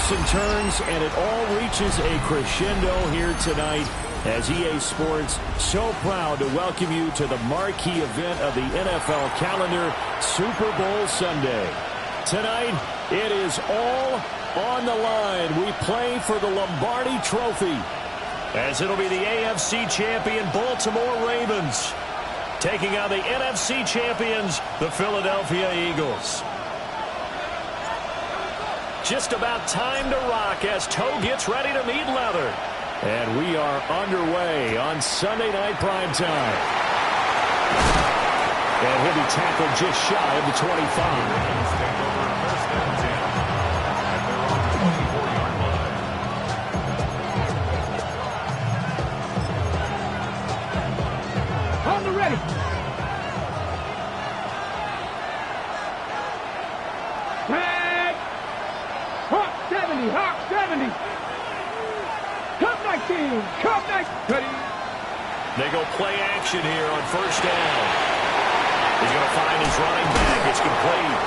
twists and turns, and it all reaches a crescendo here tonight as EA Sports so proud to welcome you to the marquee event of the NFL calendar, Super Bowl Sunday. Tonight, it is all on the line. We play for the Lombardi Trophy, as it'll be the AFC champion Baltimore Ravens taking on the NFC champions, the Philadelphia Eagles. Just about time to rock as toe gets ready to meet leather. And we are underway on Sunday Night Primetime. And he'll be tackled just shy of the 25. Ready. Tag. Hawk 70. Hawk 70. Cup 19. Cup 19. Ready. They go play action here on first down. He's going to find his running back. It's complete.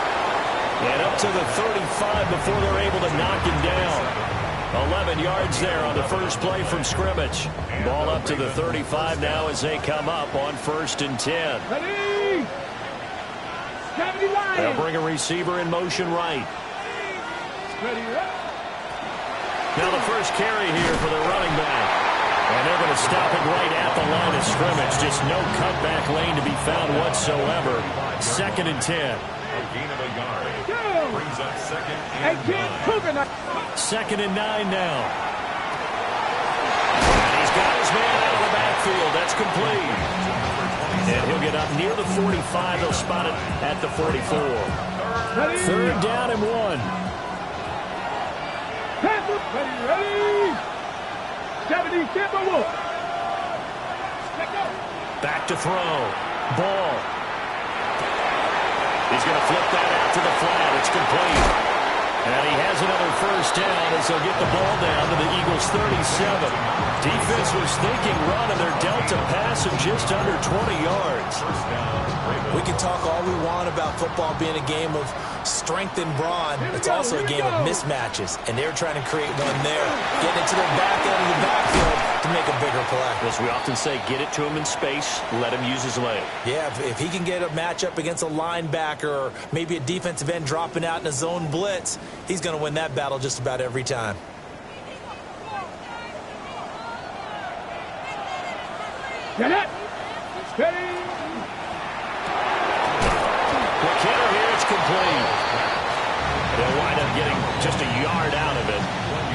And up to the 35 before they're able to knock him down. 11 yards there on the first play from scrimmage. Ball up to the 35 now as they come up on 1st and 10. Ready. 79. They'll bring a receiver in motion right. Ready. Now the first carry here for the running back. And they're going to stop it right at the line of scrimmage. Just no cutback lane to be found whatsoever. 2nd and 10. Brings up 2nd and 9. 2nd and 9 now. And he's got his man out of the backfield. That's complete. And he'll get up near the 45. They'll spot it at the 44. 3rd down and 1. Ready. 70, Timberwolf. Back to throw. Ball. He's going to flip that out to the flat. It's complete. And he has another first down as they'll get the ball down to the Eagles' 37. Defense was thinking run, and they're dealt to pass of just under 20 yards. We can talk all we want about football being a game of strength and brawn. It's also a game of mismatches, and they're trying to create one there. Getting into the back end of the backfield to make a bigger play. As we often say, get it to him in space, let him use his leg. Yeah, if he can get a matchup against a linebacker or maybe a defensive end dropping out in a zone blitz, he's going to win that battle just about every time. Get it. Steady. McKinnon here, it's complete. They'll wind up getting just a yard out of it.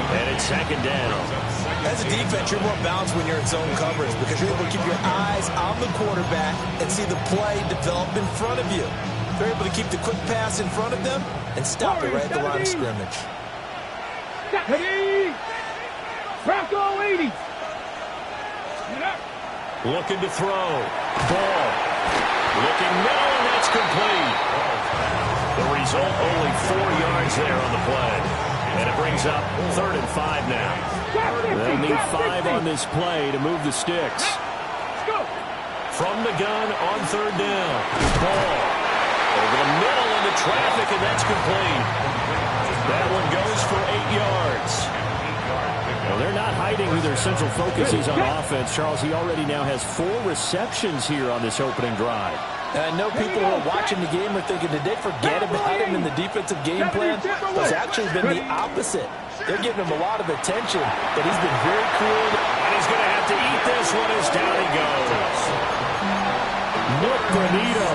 And it's 2nd down. As a defense, you're more balanced when you're in zone coverage because you're able to keep your eyes on the quarterback and see the play develop in front of you. They're able to keep the quick pass in front of them and stop it right at the line of scrimmage. Ready. Bronco 80. Looking to throw. Ball. Looking middle, and that's complete. The result, only 4 yards there on the play. And it brings up 3rd and 5 now. They'll need 5 on this play to move the sticks. From the gun on 3rd down. Ball. Over the middle into traffic, and that's complete. That one goes for 8 yards. Well, they're not hiding who their central focus is on offense. Charles, he already now has 4 receptions here on this opening drive. And I know people who are watching the game are thinking, did they forget about him in the defensive game plan? But it's actually been the opposite. They're giving him a lot of attention, but he's been very creative. And he's going to have to eat this one as down he goes. Nick Granito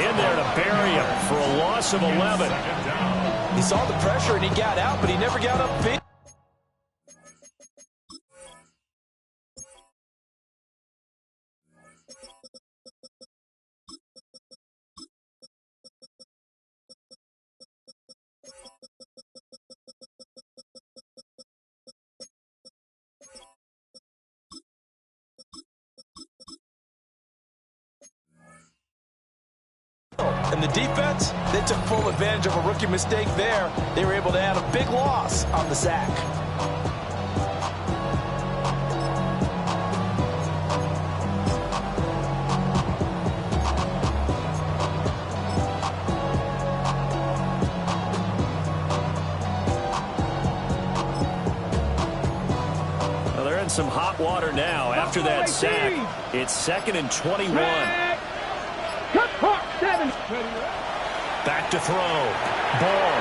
in there to bury him for a loss of 11. He saw the pressure and he got out, but he never got up big. And the defense, they took full advantage of a rookie mistake there. They were able to add a big loss on the sack. in some hot water now after that sack. It's 2nd and 21. Back to throw. Ball.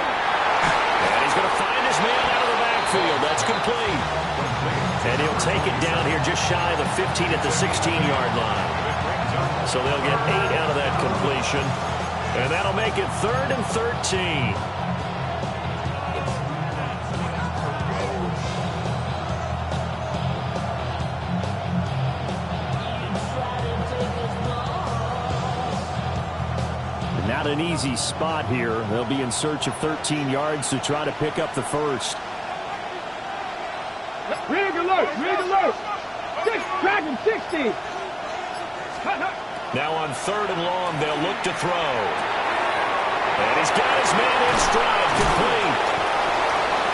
And he's going to find his man out of the backfield. That's complete. And he'll take it down here just shy of the 15 at the 16-yard line. So they'll get 8 out of that completion. And that'll make it 3rd and 13. Not an easy spot here. They'll be in search of 13 yards to try to pick up the first. Rig alert! Rig alert! Dragon 60! Now on 3rd and long, they'll look to throw. And he's got his man in stride, complete.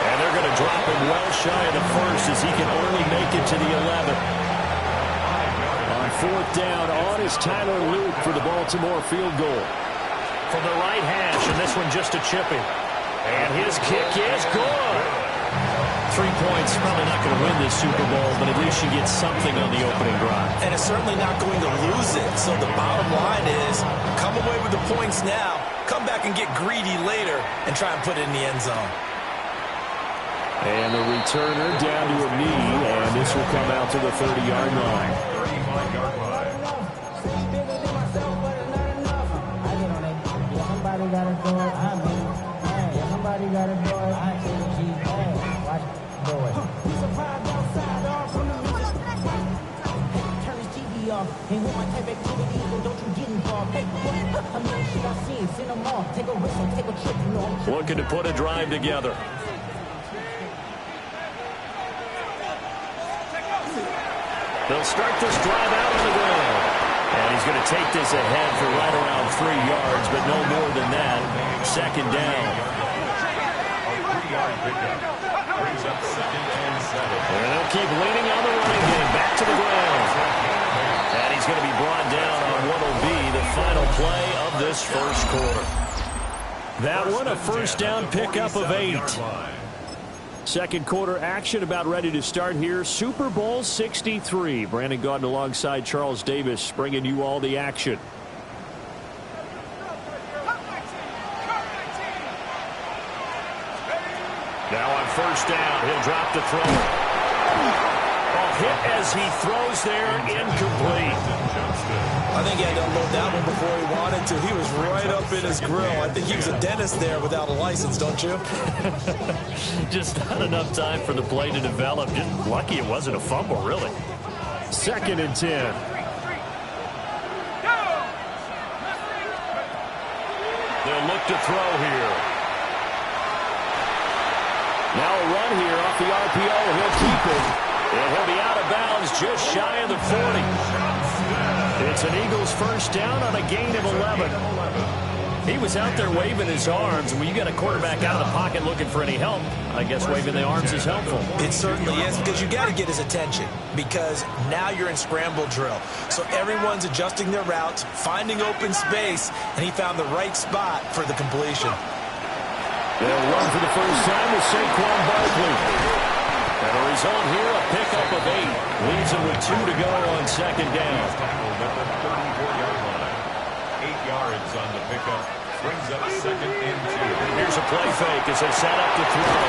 And they're going to drop him well shy of the first as he can only make it to the 11. On 4th down, on is Tyler Luke for the Baltimore field goal. From the right hash, and this one just a chipping. And his kick is good. 3 points, probably not going to win this Super Bowl, but at least you get something on the opening drive. And it's certainly not going to lose it. So the bottom line is, come away with the points now, come back and get greedy later, and try and put it in the end zone. And the returner down to a knee, and this will come out to the 30-yard line. 35-yard line. Somebody gotta do it. I mean, hey, somebody gotta do it. I can't keep hey, watch do it. Surprised outside off from the music. Turn his TV off. Ain't with my type activities, and don't you get involved. Hey, what? I mean, shit I seen, send them off. Take a whistle, take a trip, you know. Looking to put a drive together. They'll start this drive out on the ground. And he's going to take this ahead for right around 3 yards, but no more than that. 2nd down. And they'll keep leaning on the running game. Back to the ground. And he's going to be brought down on what will be the final play of this first quarter. That one, a first down pickup of 8. Second quarter action about ready to start here. Super Bowl 63. Brandon Gaudin alongside Charles Davis bringing you all the action. Now on first down, he'll drop to throw. Hit as he throws there, incomplete. I think he had to unload that one before he wanted to. He was right up in his grill. I think he was a dentist there without a license, don't you? Just not enough time for the play to develop. Just lucky it wasn't a fumble, really. 2nd and 10. They'll look to throw here. Now a run here off the RPO. He'll keep it. And he'll be out of bounds just shy of the 40. It's an Eagles first down on a gain of 11. He was out there waving his arms. When you got a quarterback out of the pocket looking for any help, I guess waving the arms is helpful. It certainly is, because you got to get his attention, because now you're in scramble drill. So everyone's adjusting their routes, finding open space, and he found the right spot for the completion. They'll run for the first time with Saquon Barkley. And a result here, a pickup of 8. Leaves him with 2 to go on 2nd down. Tackled at the 34-yard line. 8 yards on the pickup. Brings up 2nd and 2. Here's a play fake as they set up to throw.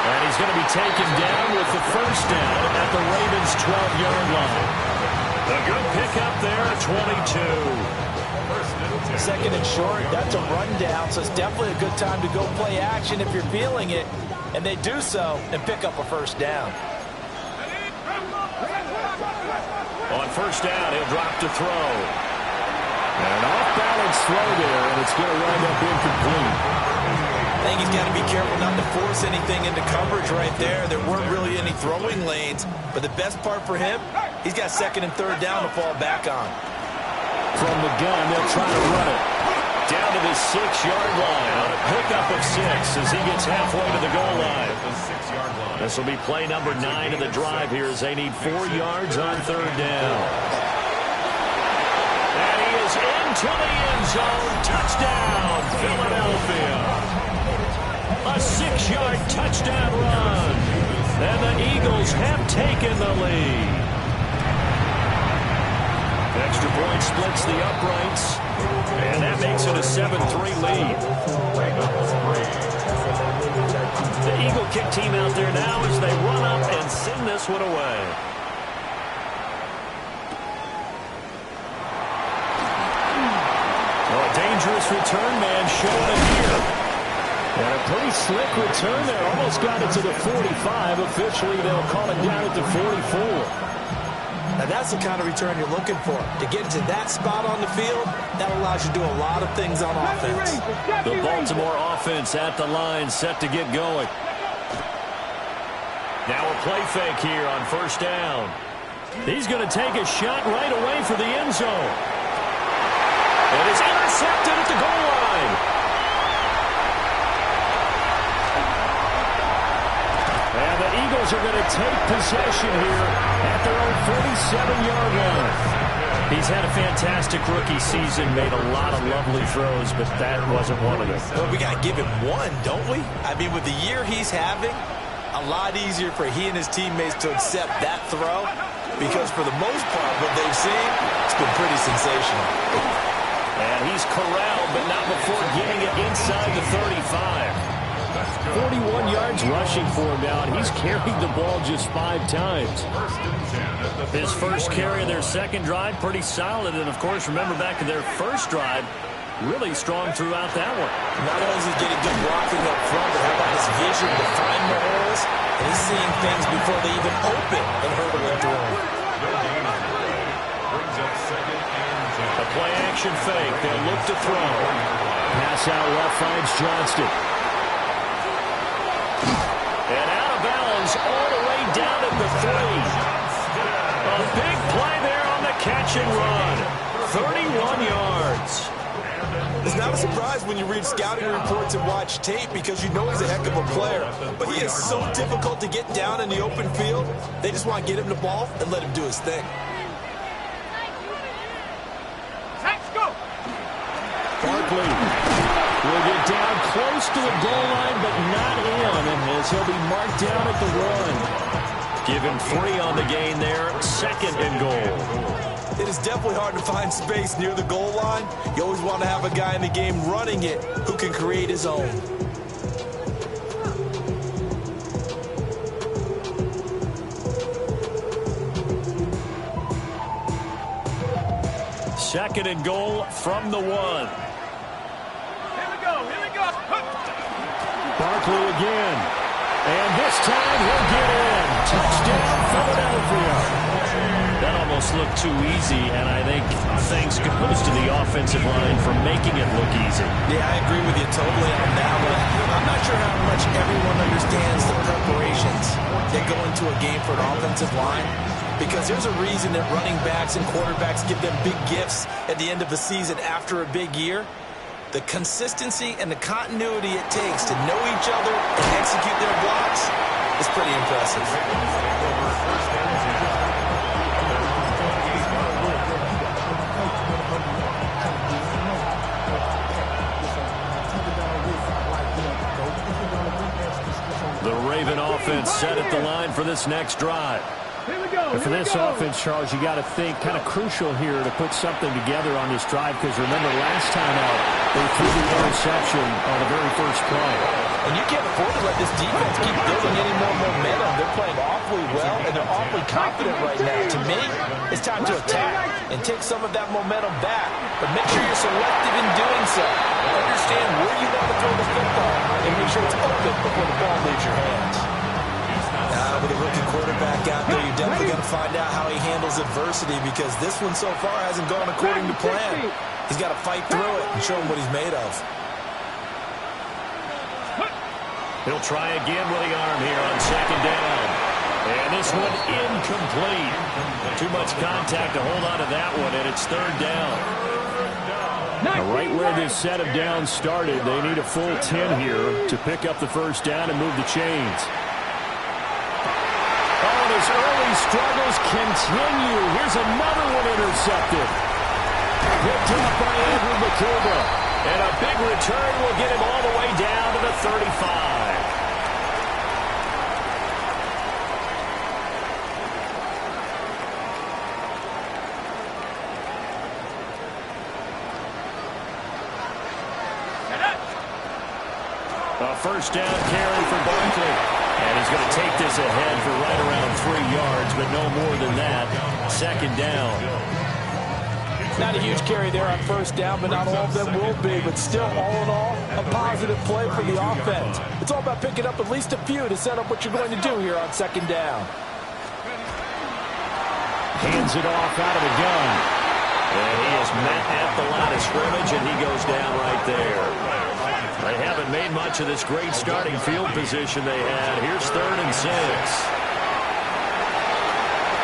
And he's going to be taken down with the first down at the Ravens' 12-yard line. A good pickup there at 22. 2nd and short, that's a rundown, so it's definitely a good time to go play action if you're feeling it. And they do so and pick up a first down. On first down, he'll drop to throw. And an off-balance throw there, and it's going to wind up incomplete. I think he's got to be careful not to force anything into coverage right there. There weren't really any throwing lanes. But the best part for him, he's got 2nd and 3rd down to fall back on. From the gun, they'll try to run it. Down to the 6-yard line on a pickup of 6 as he gets halfway to the goal line. This will be play number 9 of the drive here as they need 4 yards on 3rd down. And he is into the end zone. Touchdown, Philadelphia. A 6-yard touchdown run. And the Eagles have taken the lead. Extra point splits the uprights. And that makes it a 7-3 lead. The Eagle kick team out there now as they run up and send this one away. Oh, a dangerous return man showing it here. And a pretty slick return there. Almost got it to the 45. Officially, they'll call it down at the 44. Now, that's the kind of return you're looking for. To get to that spot on the field, that allows you to do a lot of things on offense. The Baltimore offense at the line, set to get going. Now a play fake here on first down. He's going to take a shot right away for the end zone. And it's intercepted at the goal line. And the Eagles are going to take possession here at their own 47-yard line. He's had a fantastic rookie season, made a lot of lovely throws, but that wasn't one of them. Well, we got to give him one, don't we? I mean, with the year he's having, a lot easier for he and his teammates to accept that throw, because for the most part, what they've seen, it's been pretty sensational. And he's corralled, but not before getting it inside the 35. 41 yards rushing for him now, and he's carried the ball just 5 times. His first carry of their second drive, pretty solid. And, of course, remember back to their first drive, really strong throughout that one. Not only is he getting good blocking up front, but how about his vision to find the holes? And he's seeing things before they even open and hurdling through them. A play-action fake. They'll look to throw. Pass out left finds Johnston. And out of bounds all the way down at the 3. A big play there on the catch and run. 31 yards. It's not a surprise when you read scouting reports and watch tape because you know he's a heck of a player. But he is so difficult to get down in the open field. They just want to get him the ball and let him do his thing. Let's go. Barkley will get down close to the goal line, but not in, as he'll be marked down at the 1. Give him 3 on the gain there, 2nd and goal. It is definitely hard to find space near the goal line. You always want to have a guy in the game running it who can create his own. Second and goal from the 1. Here we go. Here we go. Barkley again. And this time he'll get in. Touchdown, Philadelphia. That almost looked too easy, and I think thanks goes to the offensive line for making it look easy. Yeah, I agree with you totally on that one. I'm not sure how much everyone understands the preparations that go into a game for an offensive line, because there's a reason that running backs and quarterbacks give them big gifts at the end of the season after a big year. The consistency and the continuity it takes to know each other and execute their blocks is pretty impressive. The Raven offense set at the line for this next drive. Here we go. And for this offense, Charles, you got to think kind of crucial here to put something together on this drive, because remember last time out, they threw the interception on the very first play. And you can't afford to let this defense keep building any more momentum. They're playing awfully well, and they're awfully confident right now. To me, it's time to attack and take some of that momentum back. But make sure you're selective in doing so. Understand where you want to throw the football, and make sure it's open before the ball leaves your hands. With a rookie quarterback out there, you're definitely going to find out how he handles adversity, because this one so far hasn't gone according to plan. He's got to fight through it and show him what he's made of. He'll try again with the arm here on second down. And this one incomplete. Too much contact to hold on to that one, and it's third down. Right where this set of downs started, they need a full 10 here to pick up the first down and move the chains. Oh, and his early struggles continue. Here's another one intercepted. Picked up by Andrew McCuba. And a big return will get him all the way down to the 35. A first down carry for Barkley. And he's going to take this ahead for right around 3 yards, but no more than that. Second down. Not a huge carry there on first down, but not all of them will be. But still, all in all, a positive play for the offense. It's all about picking up at least a few to set up what you're going to do here on second down. Hands it off out of the gun. And he is met at the line of scrimmage, and he goes down right there. They haven't made much of this great starting field position they had. Here's 3rd and 6.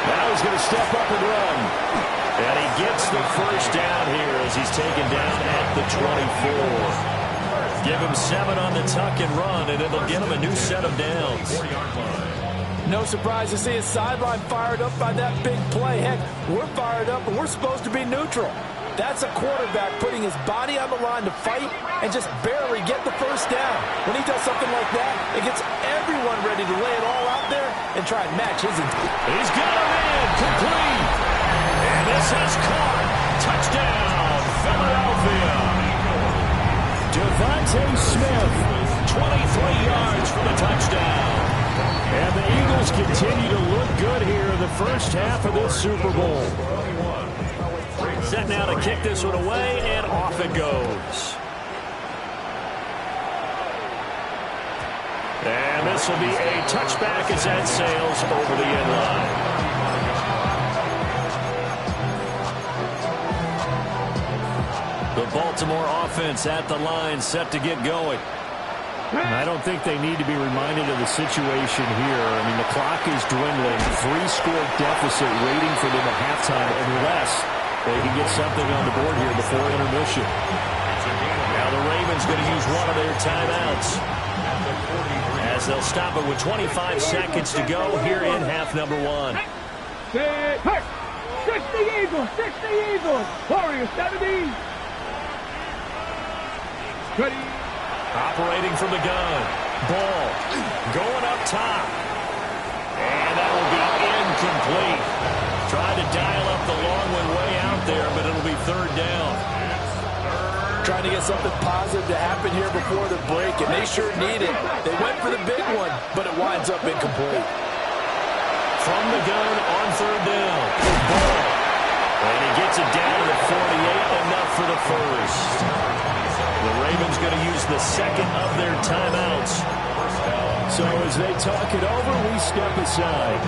Now he's going to step up and run. And he gets the first down here as he's taken down at the 24. Give him 7 on the tuck and run, and it'll get him a new set of downs. No surprise to see his sideline fired up by that big play. Heck, we're fired up, and we're supposed to be neutral. That's a quarterback putting his body on the line to fight and just barely get the first down. When he does something like that, it gets everyone ready to lay it all out there and try and match his intent. He's got him in, complete. And this is caught. Touchdown, Philadelphia. Devontae Smith, 23 yards for the touchdown. And the Eagles continue to look good here in the first half of this Super Bowl. Set now to kick this one away, and off it goes. And this will be a touchback as that sails over the end line. The Baltimore offense at the line, set to get going. I don't think they need to be reminded of the situation here. I mean, the clock is dwindling. 3-score deficit waiting for them at halftime unless they can get something on the board here before intermission. Now the Ravens going to use one of their timeouts as they'll stop it with 25 seconds to go here in half number 1. Hey, 60 Eagles, 60 Eagles. Warriors, 70. Ready. Operating from the gun. Ball going up top. And that will be incomplete. Tried to dial up the long one way out there, but it'll be 3rd down. Trying to get something positive to happen here before the break, and they sure need it. They went for the big one, but it winds up incomplete. From the gun on 3rd down. Ball. And he gets it down to the 48, enough for the first. The Ravens going to use the second of their timeouts. So as they talk it over, we step aside.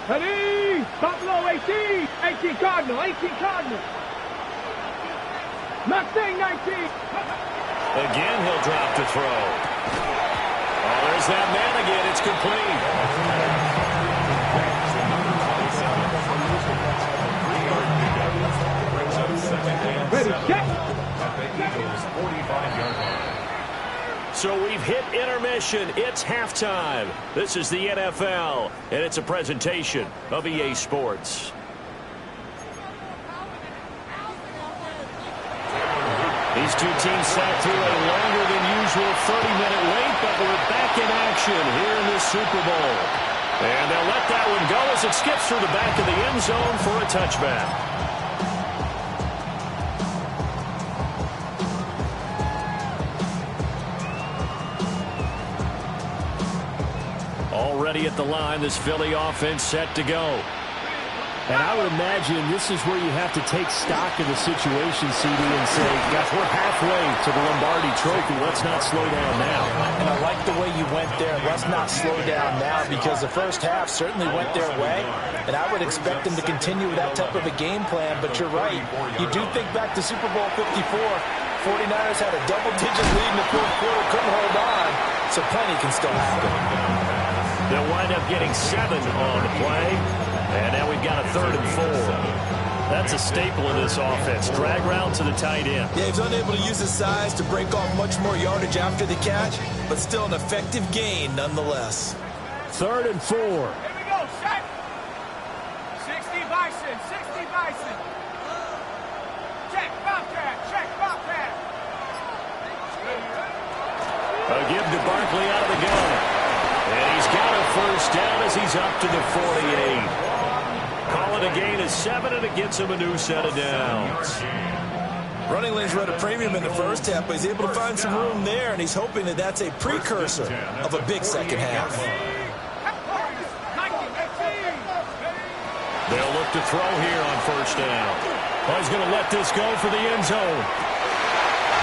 Ready. Buffalo 18. 18 Cardinal. 18 Cardinal. Mustang 19. Again, he'll drop to throw. Oh, there's that man again. It's complete. Ready, check. So we've hit intermission. It's halftime. This is the NFL, and it's a presentation of EA Sports. These two teams sat through a longer than usual 30-minute wait, but we're back in action here in this Super Bowl. And they'll let that one go as it skips through the back of the end zone for a touchback. Already at the line, this Philly offense set to go. And I would imagine this is where you have to take stock of the situation, CD, and say, gosh, we're halfway to the Lombardi Trophy. Let's not slow down now. And I like the way you went there. Let's not slow down now, because the first half certainly went their way. And I would expect them to continue with that type of a game plan. But you're right. You do think back to Super Bowl 54. 49ers had a double-digit lead in the fourth quarter, couldn't hold on. So plenty can still happen. They'll wind up getting 7 on the play. And now we've got a 3rd and 4. That's a staple of this offense. Drag route to the tight end. Yeah, he's unable to use his size to break off much more yardage after the catch, but still an effective gain nonetheless. 3rd and 4. Here we go, set. 60 Bison, 60 Bison. Check, Bobcat, check, Bobcat. A give to Barkley out of the gun. And he's got a first down as he's up to the 48. Call it a gain of 7, and it gets him a new set of downs. Running lanes were at a premium in the first half, but he's able to find some room there, and he's hoping that that's a precursor of a big second half. They'll look to throw here on first down. Oh, he's going to let this go for the end zone.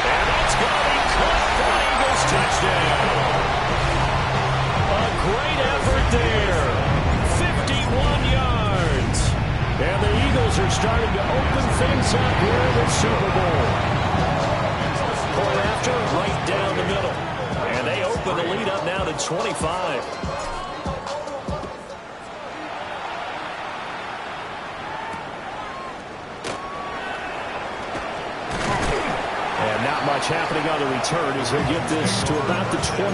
And it's going to be caught for the Eagles touchdown. A great effort there. 51 yards. And the Eagles are starting to open things up here in the Super Bowl. Point after, right down the middle. And they open the lead up now to 25. Not much happening on the return as they get this to about the 23.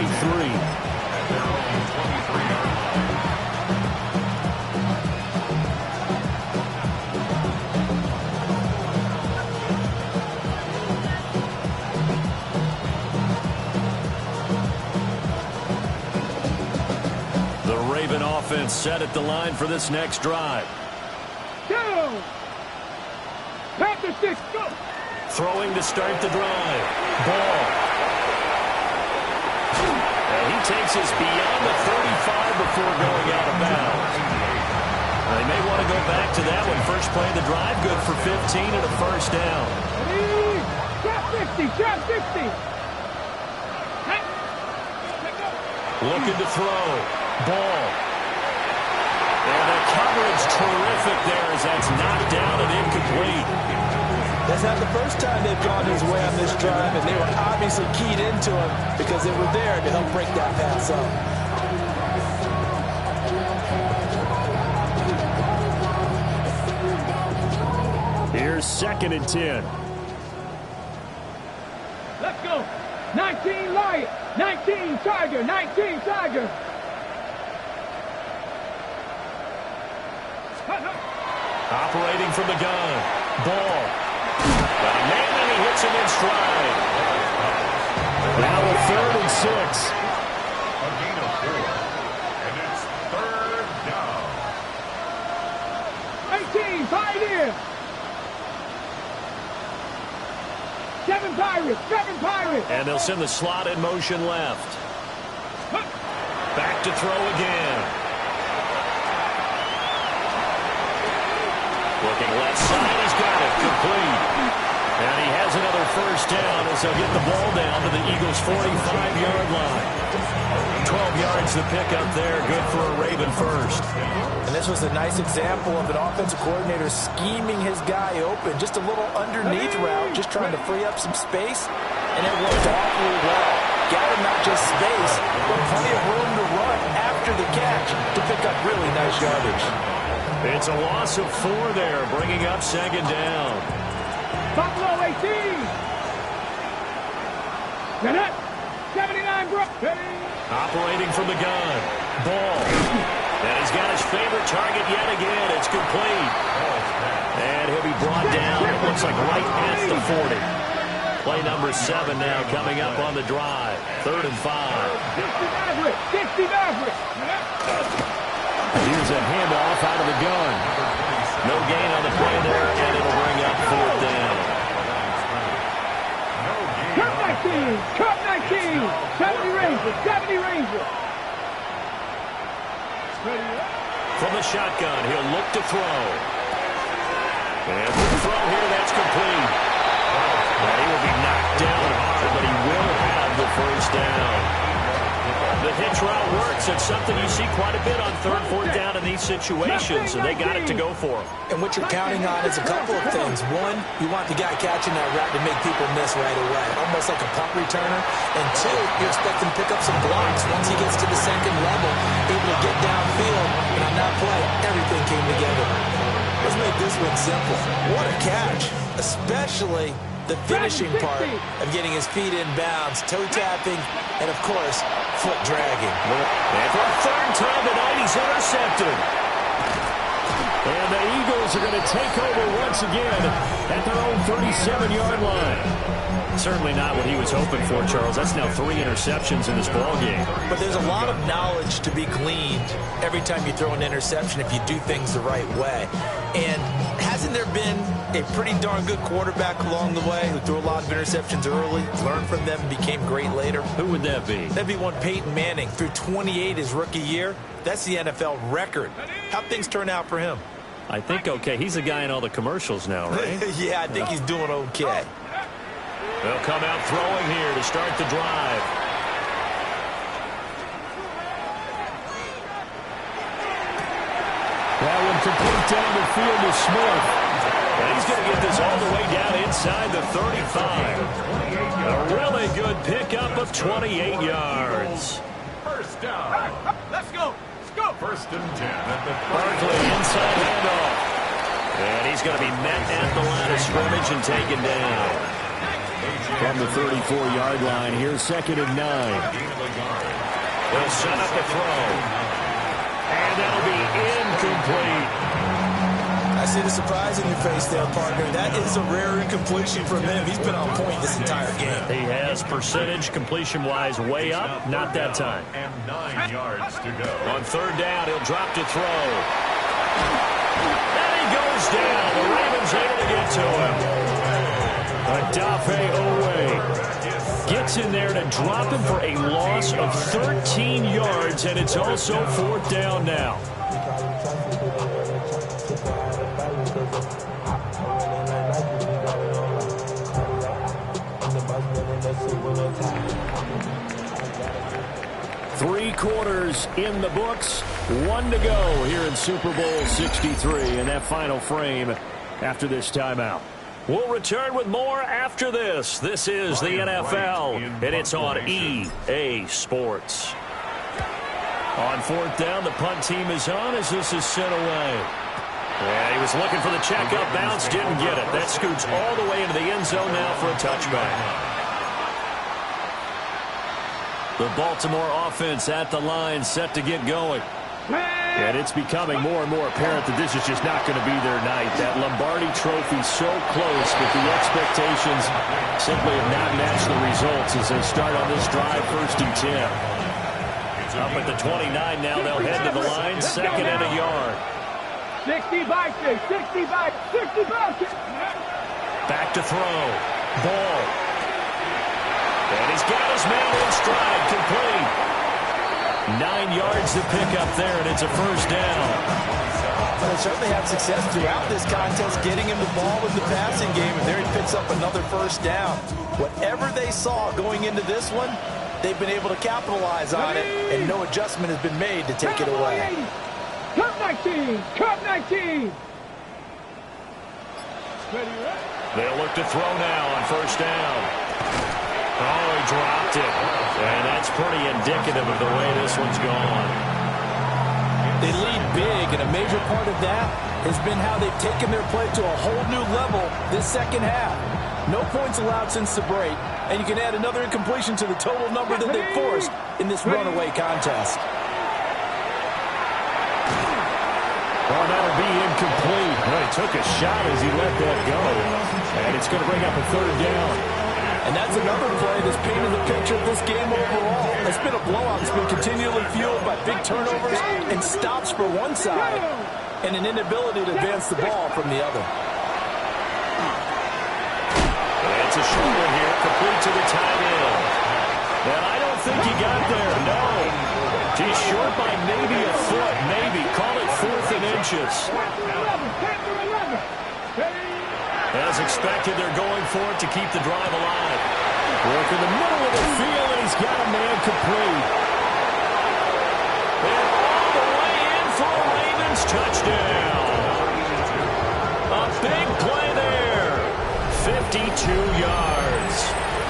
The Raven offense set at the line for this next drive. Down. After 6, go. Throwing to start the drive. Ball. And he takes us beyond the 35 before going out of bounds. They may want to go back to that one. First play of the drive, good for 15 and a first down. Drop 50, drop 50. Looking to throw. Ball. And the coverage terrific there as that's knocked down and incomplete. That's not the first time they've gone his way on this drive, and they were obviously keyed into him because they were there to help break that pass up. Here's 2nd and 10. Let's go. 19 Lion, 19 Tiger, 19 Tiger. Operating from the gun. Ball. And he hits him in stride. Now a 3rd and 6. A gain of 4. And it's 3rd down. 18, Pioneer. 7 Pirates, 7 Pirates. And they'll send the slot in motion left. Back to throw again. Looking left side, he's got it. Complete. And he has another first down as they'll get the ball down to the Eagles' 45-yard line. 12 yards to pick up there. Good for a Raven first. And this was a nice example of an offensive coordinator scheming his guy open. Just a little underneath route, just trying to free up some space. And it worked awfully well. Got him not just space, but plenty of room to run after the catch to pick up really nice yardage. It's a loss of 4 there, bringing up 2nd down. Buffalo 18. Net. 79 Brook. Operating from the gun. Ball. And he's got his favorite target yet again. It's complete. And he'll be brought down, it looks like right at the 40. Play number 7 now coming up on the drive. 3rd and 5. 60 Maverick. Here's a handoff out of the gun. No gain on the play there, and it'll bring up 4th down. Cup 19. Cup 19. 70 Rangers. 70 Rangers. From the shotgun, he'll look to throw. And the throw here, that's complete. And he will be knocked down hard, but he will have the first down. The hitch route works. It's something you see quite a bit on 3rd, 4th down in these situations, and they got it to go for him. And what you're counting on is a couple of things. One, you want the guy catching that route to make people miss right away, almost like a punt returner. And 2, you expect him to pick up some blocks once he gets to the 2nd level, able to get downfield. And on that play, everything came together. Let's make this one simple. What a catch, especially the finishing part of getting his feet in bounds, toe tapping, and of course, foot dragging. And for a 3rd time tonight, he's intercepted. And the Eagles are going to take over once again at their own 37-yard line. Certainly not what he was hoping for, Charles. That's now 3 interceptions in this ball game. But there's a lot of knowledge to be gleaned every time you throw an interception if you do things the right way. And hasn't there been a pretty darn good quarterback along the way who threw a lot of interceptions early, learned from them, and became great later? Who would that be? That'd be one Peyton Manning. Threw 28 his rookie year. That's the NFL record. How'd things turn out for him? I think okay. He's a guy in all the commercials now, right? Yeah, I think he's doing okay. They'll come out throwing here to start the drive. That one complete down the field to Smith. And he's going to get this all the way down inside the 35. A really good pickup of 28 yards. First down. Let's go. Let's go. First and 10 at the Barkley inside handoff. And he's going to be met at the line of scrimmage and taken down. From the 34-yard line, here's 2nd and 9. They'll set up the throw. And that'll be incomplete. I see the surprise in your face there, partner. That is a rare incompletion from him. He's been on point this entire game. He has percentage completion-wise way up. Not that time. and 9 yards to go. On 3rd down, he'll drop to throw. And he goes down. The Ravens able to get to him. Adafe Owe gets in there to drop him for a loss of 13 yards, and it's also 4th down now. Three quarters in the books. 1 to go here in Super Bowl 63 in that final frame after this timeout. We'll return with more after this. This is the NFL, and it's on EA Sports. On 4th down, the punt team is on as this is sent away. Yeah, he was looking for the checkup bounce, didn't get it. That scoots all the way into the end zone now for a touchback. The Baltimore offense at the line, set to get going. And it's becoming more and more apparent that this is just not going to be their night. That Lombardi trophy so close, but the expectations simply have not matched the results as they start on this drive, 1st and 10. Up at the 29 now, they'll head to the line, 2nd and a yard. 60 by 60 by 60 by 60. Back to throw. Ball. And he's got his man in stride, complete. 9 yards to pick up there, and it's a 1st down. Well, they certainly had success throughout this contest getting him the ball in the passing game, and there he picks up another 1st down. Whatever they saw going into this one, they've been able to capitalize on it, and no adjustment has been made to take it away. Cup 19! Cup 19! They'll look to throw now on 1st down. Oh, he dropped it. And that's pretty indicative of the way this one's gone. They lead big, and a major part of that has been how they've taken their play to a whole new level this 2nd half. No points allowed since the break, and you can add another incompletion to the total number that they forced in this runaway contest. Oh, that'll be incomplete. Well, he took a shot as he let that go. And it's going to bring up a 3rd down. And that's another play that's painted the picture of this game overall. It's been a blowout. It's been continually fueled by big turnovers and stops for one side and an inability to advance the ball from the other. It's a short one here, complete to the tight end. And I don't think he got there, no. He's short by maybe a foot, maybe. Call it 4th and inches. As expected, they're going for it to keep the drive alive. Work in the middle of the field, and he's got a man complete. And all the way in for a Ravens touchdown. A big play there. 52 yards.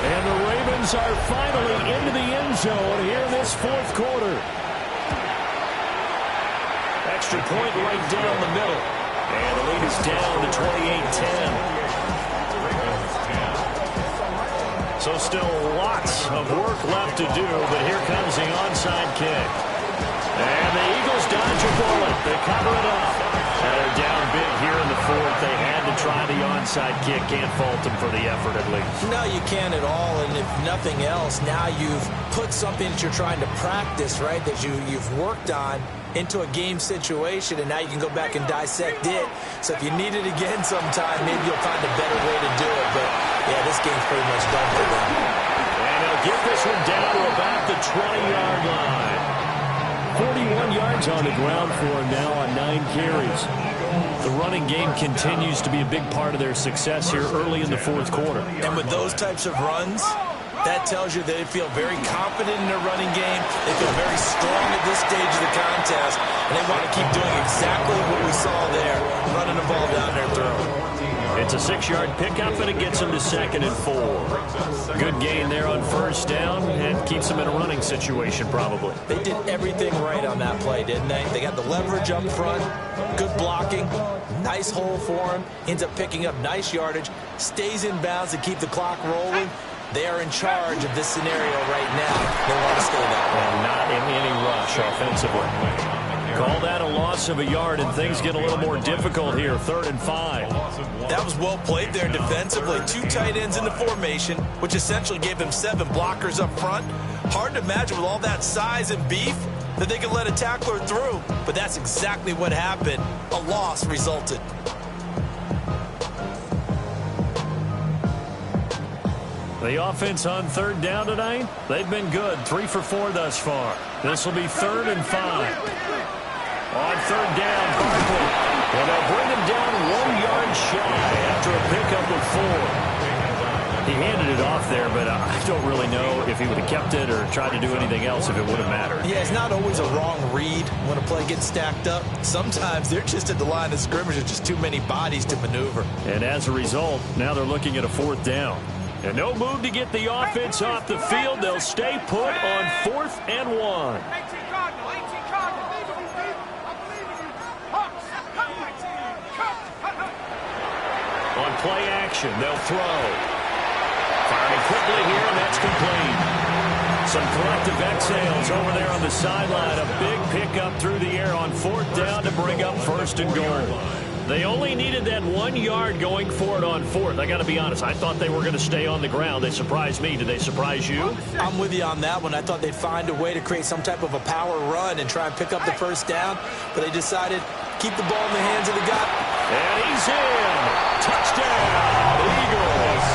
And the Ravens are finally into the end zone here in this 4th quarter. Extra point right down the middle. And the lead is down to 28-10. So still lots of work left to do, but here comes the onside kick. And the Eagles dodge a bullet. They cover it up. And they're down big here in the fourth. They had to try the onside kick. Can't fault them for the effort, at least. No, you can't at all. And if nothing else, now you've put something that you're trying to practice, right, that you've worked on into a game situation, and now you can go back and dissect it. So if you need it again sometime, maybe you'll find a better way to do it. But, yeah, this game's pretty much done for them. And they'll get this one down to about the 20-yard line. 41 yards on the ground for him now on 9 carries. The running game continues to be a big part of their success here early in the fourth quarter. And with those types of runs, that tells you they feel very confident in their running game. They feel very strong at this stage of the contest, and they want to keep doing exactly what we saw there, running the ball down their throat. It's a 6-yard pickup, and it gets them to 2nd and 4. Good gain there on first down, and keeps them in a running situation probably. They did everything right on that play, didn't they? They got the leverage up front, good blocking, nice hole for him, ends up picking up nice yardage, stays in bounds to keep the clock rolling. They are in charge of this scenario right now. They want to stay that way. And not in any rush offensively. Call that a loss of a yard, and things get a little more difficult here. 3rd and 5. That was well played there defensively. 2 tight ends in the formation, which essentially gave them 7 blockers up front. Hard to imagine with all that size and beef that they could let a tackler through. But that's exactly what happened. A loss resulted. The offense on 3rd down tonight, they've been good. 3 for 4 thus far. This will be 3rd and 5. On 3rd down, Barkley. Well, they'll bring him down 1 yard shy after a pickup of 4. He handed it off there, but I don't really know if he would have kept it or tried to do anything else if it would have mattered. Yeah, it's not always a wrong read when a play gets stacked up. Sometimes they're just at the line of scrimmage. There's just too many bodies to maneuver. And as a result, now they're looking at a 4th down. And no move to get the offense off the field. They'll stay put on 4th and 1. On play action, they'll throw. Firing quickly here, and that's complete. Some collective exhales over there on the sideline. A big pickup through the air on 4th down to bring up 1st and goal. They only needed that 1 yard going for it on 4th. I got to be honest, I thought they were going to stay on the ground. They surprised me. Did they surprise you? I'm with you on that one. I thought they'd find a way to create some type of a power run and try and pick up the 1st down, but they decided keep the ball in the hands of the guy. And he's in. Touchdown, Eagles.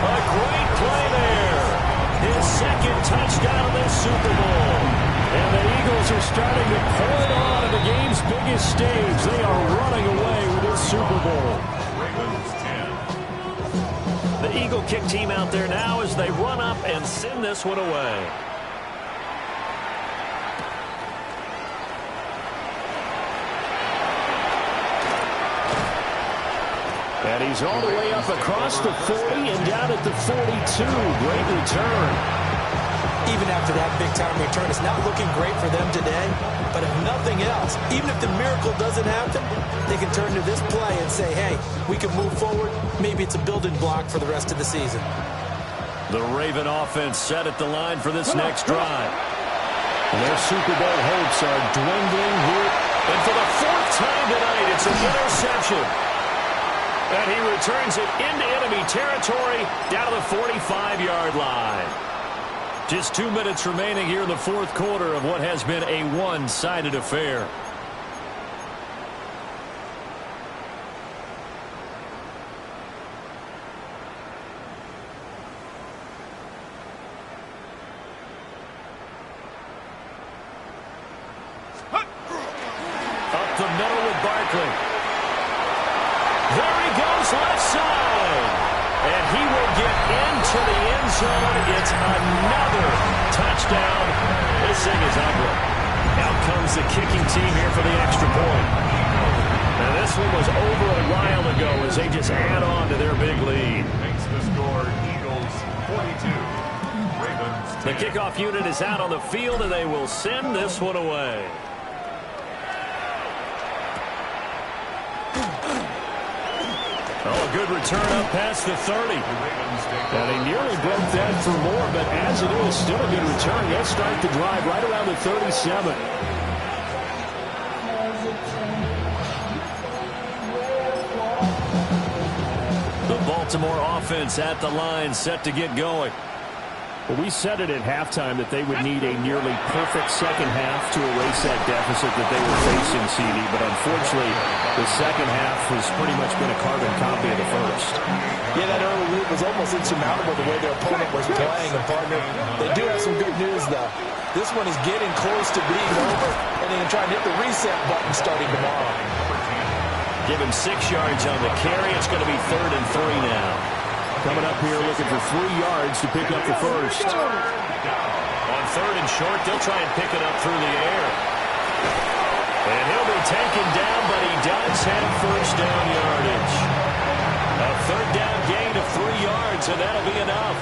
A great play there. His 2nd touchdown of this Super Bowl. And the Eagles are starting to pour it on at the game's biggest stage. They are running away with this Super Bowl. The Eagle kick team out there now as they run up and send this one away. And he's all the way up across the 40 and down at the 42. Great return. Even after that big-time return, it's not looking great for them today. But if nothing else, even if the miracle doesn't happen, they can turn to this play and say, hey, we can move forward. Maybe it's a building block for the rest of the season. The Raven offense set at the line for this next drive. Their Super Bowl hopes are dwindling here. And for the 4th time tonight, it's an interception. And he returns it into enemy territory down to the 45-yard line. Just 2 minutes remaining here in the fourth quarter of what has been a one-sided affair. Up the middle with Barkley. There he goes, left side. And he will get into the end zone. It's another touchdown. This thing is ugly. Out comes the kicking team here for the extra point. Now this one was over a while ago as they just add on to their big lead. Makes the score Eagles 42, Ravens 10. The kickoff unit is out on the field, and they will send this one away. Oh, A good return up past the 30. And they nearly broke that for more, but as it is, still a good return. They'll start the drive right around the 37. The Baltimore offense at the line, set to get going. Well, we said it at halftime that they would need a nearly perfect second half to erase that deficit that they were facing, CD. But unfortunately, the second half has pretty much been a carbon copy of the first. Yeah, that early lead was almost insurmountable the way their opponent was playing. And, partner, they do have some good news, though. This one is getting close to being over, and they're going to try and hit the reset button starting tomorrow. Give him 6 yards on the carry. It's going to be 3rd and 3 now. Coming up here looking for 3 yards to pick up the first. On 3rd and short, they'll try and pick it up through the air. And he'll be taken down, but he does have first down yardage. A 3rd down gain of 3 yards, and that'll be enough.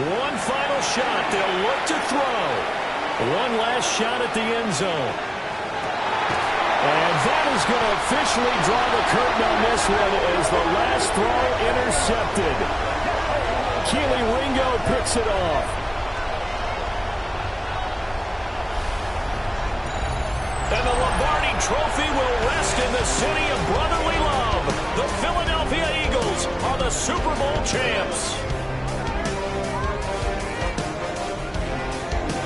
One final shot. They'll look to throw. One last shot at the end zone. And that is going to officially draw the curtain on this one as the last throw intercepted. Keely Ringo picks it off. And the Lombardi Trophy will rest in the city of brotherly love. The Philadelphia Eagles are the Super Bowl champs.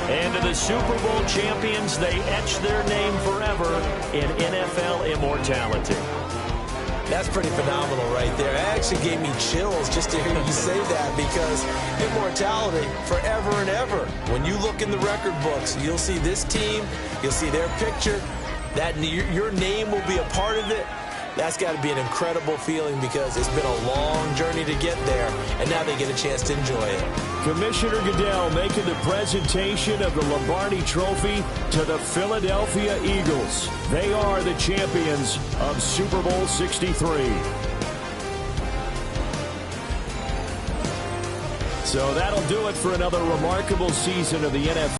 And to the Super Bowl champions, they etch their name forever in NFL immortality. That's pretty phenomenal right there. It actually gave me chills just to hear you say that, because immortality forever and ever. When you look in the record books, you'll see this team, you'll see their picture, that your name will be a part of it. That's got to be an incredible feeling, because it's been a long journey to get there, and now they get a chance to enjoy it. Commissioner Goodell making the presentation of the Lombardi Trophy to the Philadelphia Eagles. They are the champions of Super Bowl 63. So that'll do it for another remarkable season of the NFL.